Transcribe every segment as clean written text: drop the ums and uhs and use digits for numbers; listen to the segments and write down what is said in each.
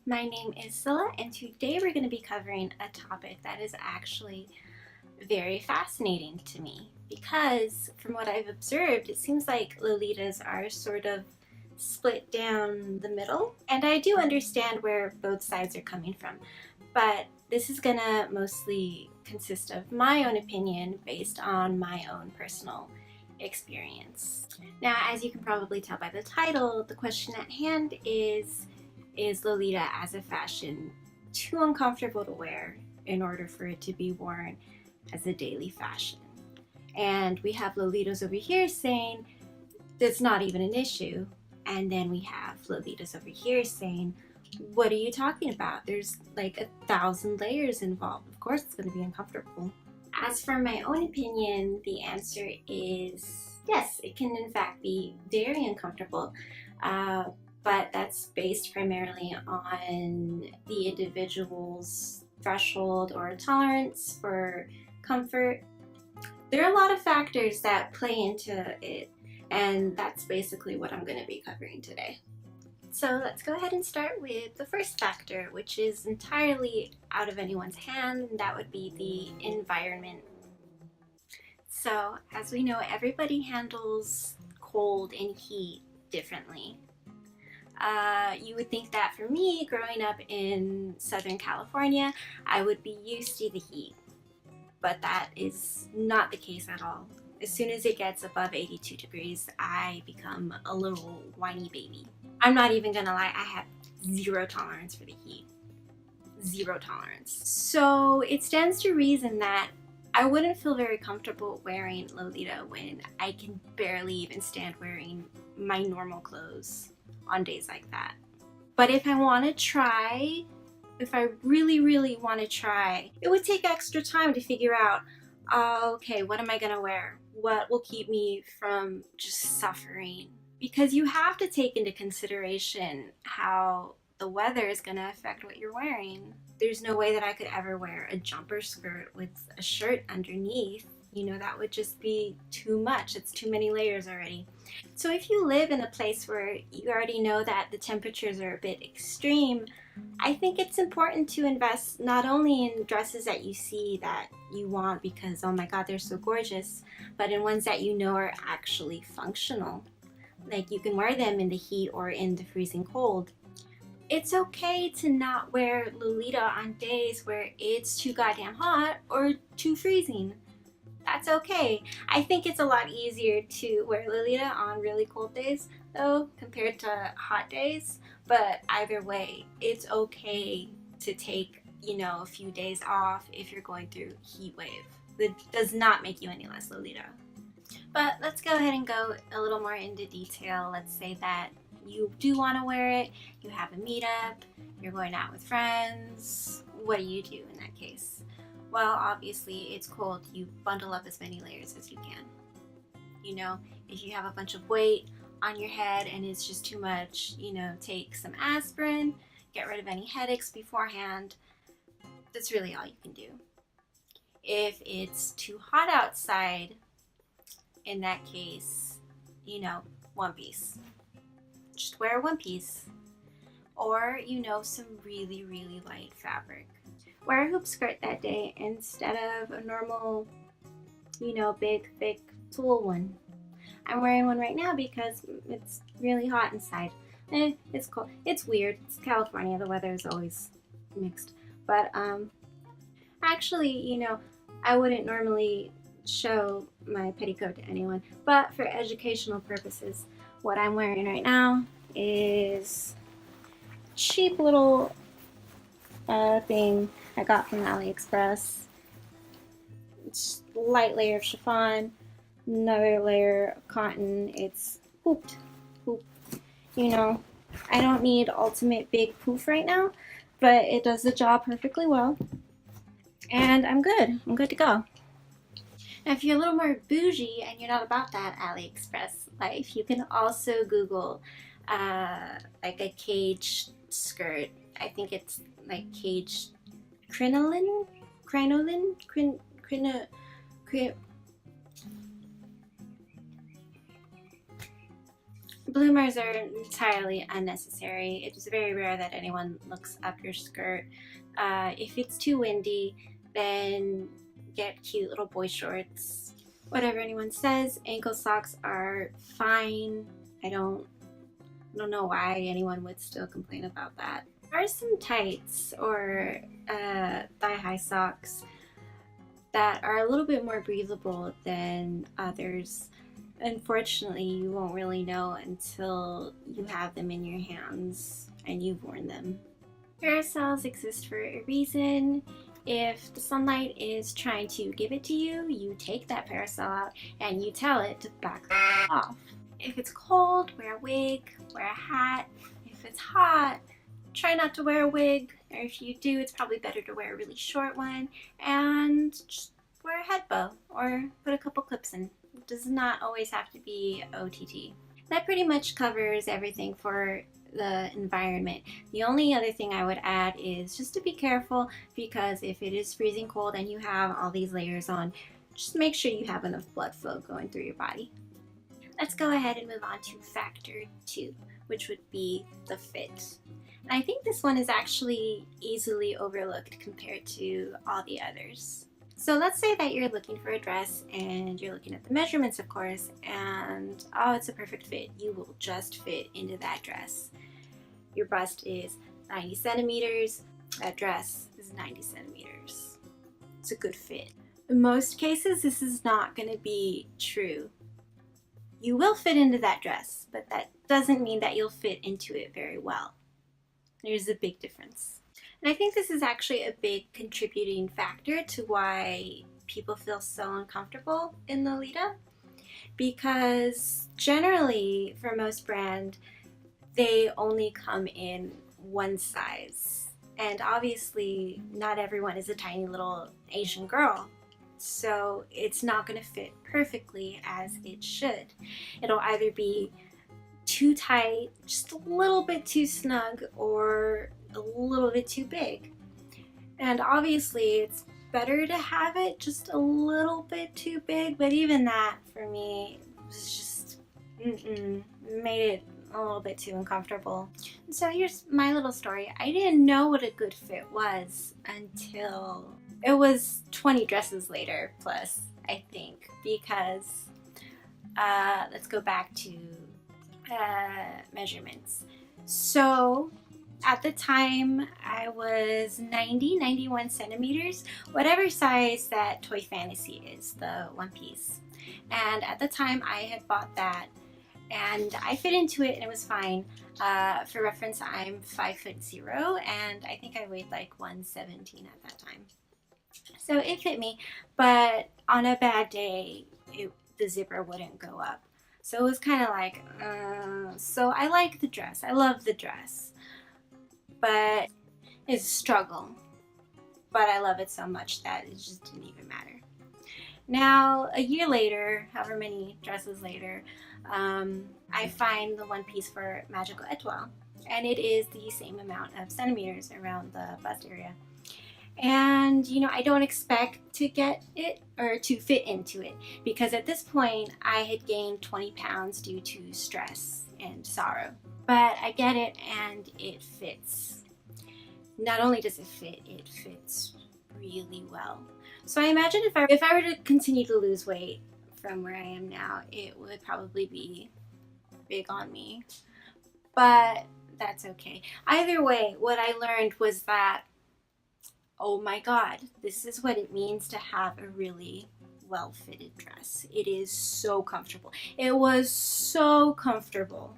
My name is Scylla, and today we're going to be covering a topic that is actually very fascinating to me because, from what I've observed, it seems like Lolitas are sort of split down the middle, and I do understand where both sides are coming from, but this is going to mostly consist of my own opinion based on my own personal experience. Now, as you can probably tell by the title, the question at hand is Lolita as a fashion too uncomfortable to wear in order for it to be worn as a daily fashion? And we have Lolitas over here saying that's not even an issue. And then we have Lolitas over here saying, what are you talking about? There's like 1,000 layers involved. Of course it's going to be uncomfortable. As for my own opinion, the answer is yes, it can in fact be very uncomfortable. But that's based primarily on the individual's threshold or tolerance for comfort. There are a lot of factors that play into it, and that's basically what I'm going to be covering today. So let's go ahead and start with the first factor, which is entirely out of anyone's hand, and that would be the environment. So as we know, everybody handles cold and heat differently. You would think that for me, growing up in Southern California, I would be used to the heat, but that is not the case at all. As soon as it gets above 82 degrees, I become a little whiny baby. I'm not even gonna lie, I have zero tolerance for the heat. Zero tolerance. So it stands to reason that I wouldn't feel very comfortable wearing Lolita when I can barely even stand wearing my normal clothes on days like that. But if I want to try, if I really want to try, it would take extra time to figure out, okay, what am I gonna wear? What will keep me from just suffering? Because you have to take into consideration how the weather is gonna affect what you're wearing. There's no way that I could ever wear a jumper skirt with a shirt underneath. You know, that would just be too much. It's too many layers already. So if you live in a place where you already know that the temperatures are a bit extreme, I think it's important to invest not only in dresses that you see that you want because, oh my god, they're so gorgeous, but in ones that you know are actually functional. Like you can wear them in the heat or in the freezing cold. It's okay to not wear Lolita on days where it's too goddamn hot or too freezing. That's okay. I think it's a lot easier to wear Lolita on really cold days though compared to hot days, but either way, it's okay to take, a few days off if you're going through heat wave. It does not make you any less Lolita. But let's go ahead and go a little more into detail. Let's say that you do want to wear it, you have a meetup, you're going out with friends. What do you do in that case? Well, obviously it's cold. You bundle up as many layers as you can. If you have a bunch of weight on your head and it's just too much, take some aspirin, get rid of any headaches beforehand. That's really all you can do. If it's too hot outside, in that case, one piece. Just wear one piece. Or, some really light fabric. Wear a hoop skirt that day instead of a normal, big, thick tulle one. I'm wearing one right now because it's really hot inside. It's cold. It's weird. It's California. The weather is always mixed. But actually, I wouldn't normally show my petticoat to anyone. But for educational purposes, what I'm wearing right now is cheap little thing I got from AliExpress. It's a light layer of chiffon, another layer of cotton. It's hooped. I don't need ultimate big poof right now, but it does the job perfectly well. And I'm good. I'm good to go. Now, if you're a little more bougie and you're not about that AliExpress life, you can also Google like a cage skirt. I think it's like cage crinoline. Bloomers are entirely unnecessary. It is very rare that anyone looks up your skirt. If it's too windy, then get cute little boy shorts. Whatever anyone says, ankle socks are fine. I don't know why anyone would still complain about that. There are some tights or thigh-high socks that are a little bit more breathable than others. Unfortunately, you won't really know until you have them in your hands and you've worn them. Parasols exist for a reason. If the sunlight is trying to give it to you, you take that parasol out and you tell it to back off. If it's cold, wear a wig, wear a hat. If it's hot, try not to wear a wig, or if you do, it's probably better to wear a really short one, and just wear a head bow or put a couple clips in. It does not always have to be OTT. That pretty much covers everything for the environment. The only other thing I would add is just to be careful, because if it is freezing cold and you have all these layers on, just make sure you have enough blood flow going through your body. Let's go ahead and move on to factor 2, which would be the fit. And I think this one is actually easily overlooked compared to all the others. So let's say that you're looking for a dress and you're looking at the measurements, of course, and oh, it's a perfect fit. You will just fit into that dress. Your bust is 90 centimeters. That dress is 90 centimeters. It's a good fit. In most cases, this is not going to be true. You will fit into that dress, but that doesn't mean that you'll fit into it very well. There's a big difference. And I think this is actually a big contributing factor to why people feel so uncomfortable in Lolita, because generally for most brands, they only come in one size. And obviously not everyone is a tiny little Asian girl. So it's not going to fit perfectly as it should. It'll either be too tight, just a little bit too snug, or a little bit too big. And obviously it's better to have it just a little bit too big, but even that for me was just made it a little bit too uncomfortable. So here's my little story. I didn't know what a good fit was until it was 20 dresses later plus, I think, because let's go back to measurements. So at the time I was 91 centimeters, whatever size that Toy Fantasy is, the one piece. And at the time I had bought that and I fit into it and it was fine. For reference, I'm 5'0" and I think I weighed like 117 at that time. So it fit me, but on a bad day, the zipper wouldn't go up. So it was kind of like, so I like the dress. I love the dress, but it's a struggle. But I love it so much that it just didn't even matter. Now, a year later, however many dresses later, I find the one piece for Magical Etoile, and it is the same amount of centimeters around the bust area. And you know, I don't expect to get it or to fit into it, because at this point I had gained 20 pounds due to stress and sorrow. But I get it and it fits. Not only does it fit, it fits really well. So I imagine if I were to continue to lose weight from where I am now, it would probably be big on me. But that's okay. Either way, what I learned was that, oh my God, this is what it means to have a really well-fitted dress. It is so comfortable. It was so comfortable.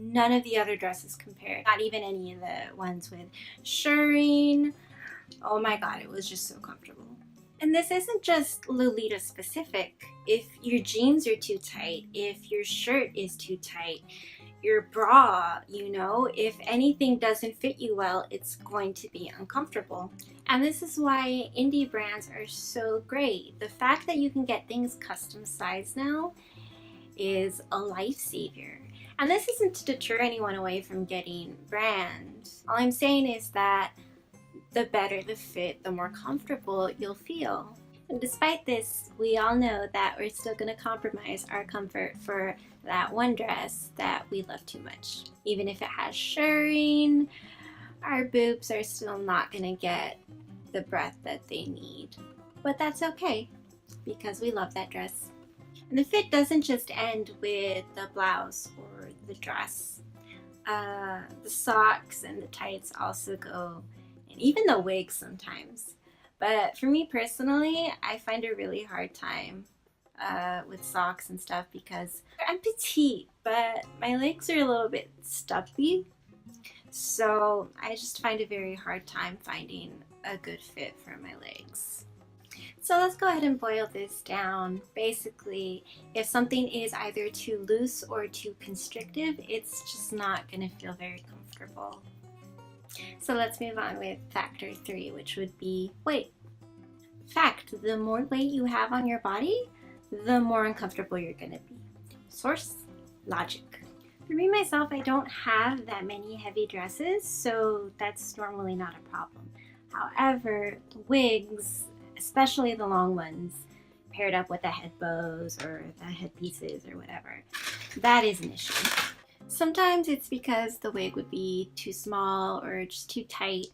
None of the other dresses compared, not even any of the ones with shirring. Oh my God, it was just so comfortable. And this isn't just Lolita specific. If your jeans are too tight, if your shirt is too tight, your bra, you know, if anything doesn't fit you well, it's going to be uncomfortable. And this is why indie brands are so great. The fact that you can get things custom sized now is a lifesaver. And this isn't to deter anyone away from getting brands. All I'm saying is that the better the fit, the more comfortable you'll feel. And despite this, we all know that we're still going to compromise our comfort for that one dress that we love too much. Even if it has shirring, our boobs are still not going to get the breadth that they need. But that's okay, because we love that dress. And the fit doesn't just end with the blouse or the dress. The socks and the tights also go, and even the wig sometimes. But for me personally, I find a really hard time with socks and stuff because I'm petite, but my legs are a little bit stubby. So I just find a very hard time finding a good fit for my legs. So let's go ahead and boil this down. Basically, if something is either too loose or too constrictive, it's just not going to feel very comfortable. So let's move on with factor 3, which would be weight. Fact, the more weight you have on your body, the more uncomfortable you're going to be. Source, logic. For me, myself, I don't have that many heavy dresses, so that's normally not a problem. However, the wigs, especially the long ones, paired up with the head bows or the headpieces or whatever, that is an issue. Sometimes it's because the wig would be too small or just too tight,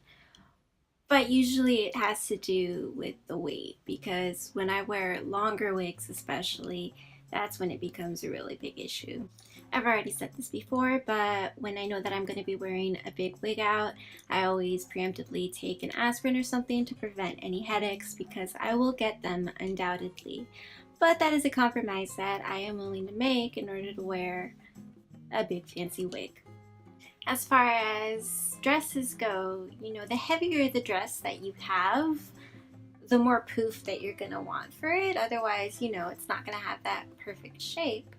but usually it has to do with the weight, because when I wear longer wigs especially, that's when it becomes a really big issue. I've already said this before, but when I know that I'm going to be wearing a big wig out, I always preemptively take an aspirin or something to prevent any headaches, because I will get them undoubtedly. But that is a compromise that I am willing to make in order to wear a big fancy wig. As far as dresses go, the heavier the dress that you have, the more poof that you're going to want for it. Otherwise, it's not going to have that perfect shape.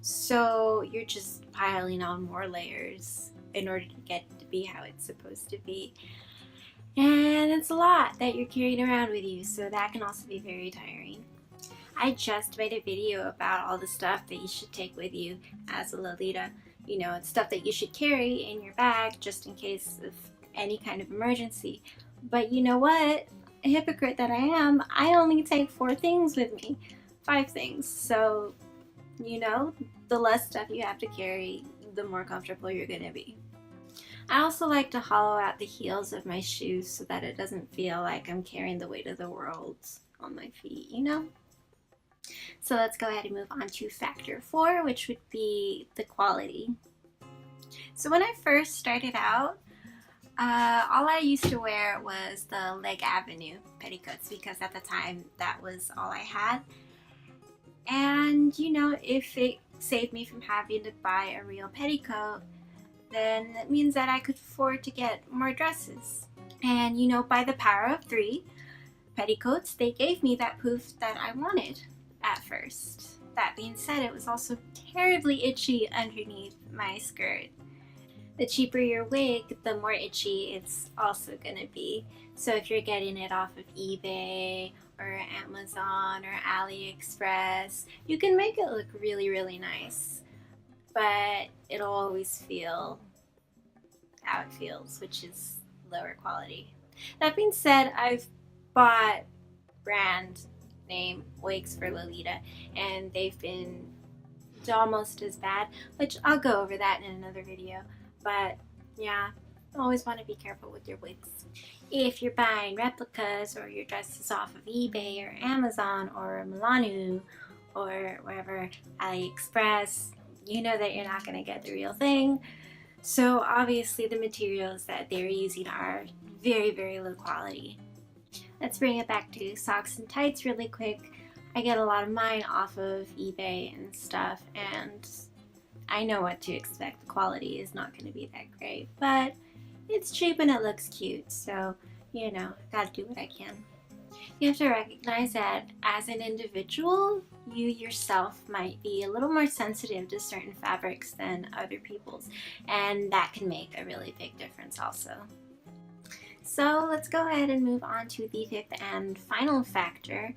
So you're just piling on more layers in order to get it to be how it's supposed to be. And it's a lot that you're carrying around with you, so that can also be very tiring. I just made a video about all the stuff that you should take with you as a Lolita. It's stuff that you should carry in your bag just in case of any kind of emergency. But you know what? A hypocrite that I am, I only take 4 things with me. 5 things. So, the less stuff you have to carry, the more comfortable you're going to be. I also like to hollow out the heels of my shoes so that it doesn't feel like I'm carrying the weight of the world on my feet, So let's go ahead and move on to factor 4, which would be the quality. So when I first started out, all I used to wear was the Leg Avenue petticoats, because at the time that was all I had. And if it saved me from having to buy a real petticoat, then that means that I could afford to get more dresses. And by the power of 3 petticoats, they gave me that poof that I wanted at first. That being said, it was also terribly itchy underneath my skirt. The cheaper your wig, the more itchy it's also gonna be. So if you're getting it off of eBay or Amazon or AliExpress, you can make it look really, really nice. But it'll always feel how it feels, which is lower quality. That being said, I've bought brand name wigs for Lolita, and they've been almost as bad, which I'll go over that in another video. But yeah, always want to be careful with your wigs. If you're buying replicas or your dresses off of eBay or Amazon or Milanu or wherever, AliExpress, you know that you're not going to get the real thing. So obviously the materials that they're using are very, very low quality. Let's bring it back to socks and tights really quick. I get a lot of mine off of eBay and stuff, and I know what to expect. The quality is not going to be that great, but it's cheap and it looks cute, so gotta do what I can. You have to recognize that as an individual, you yourself might be a little more sensitive to certain fabrics than other people's, and that can make a really big difference also. So let's go ahead and move on to the 5th and final factor,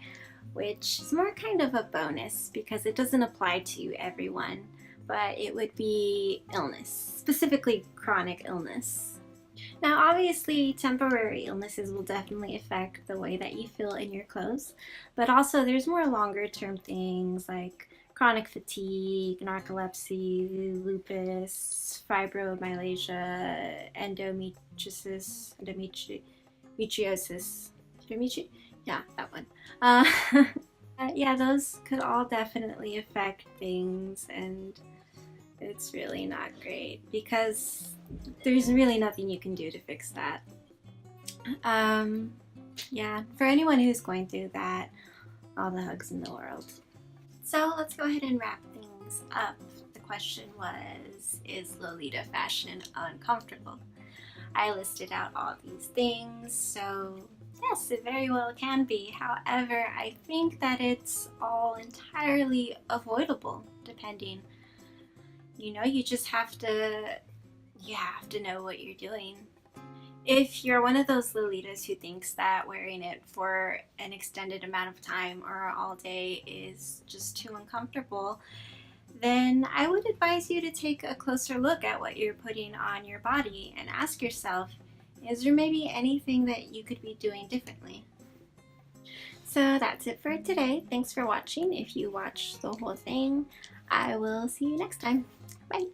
which is more kind of a bonus because it doesn't apply to everyone, but it would be illness, specifically chronic illness. Now, obviously, temporary illnesses will definitely affect the way that you feel in your clothes, but also there's more longer term things like chronic fatigue, narcolepsy, lupus, fibromyalgia, endometriosis. Yeah, that one. Uh, yeah, those could all definitely affect things, and it's really not great because there's really nothing you can do to fix that. Um, yeah, for anyone who's going through that, all the hugs in the world. So let's go ahead and wrap things up. The question was, is Lolita fashion uncomfortable? I listed out all these things, so yes, it very well can be. However, I think that it's all entirely avoidable depending. You just have to know what you're doing. If you're one of those Lolitas who thinks that wearing it for an extended amount of time or all day is just too uncomfortable, then I would advise you to take a closer look at what you're putting on your body and ask yourself, is there maybe anything that you could be doing differently? So that's it for today. Thanks for watching. If you watched the whole thing, I will see you next time. Bye.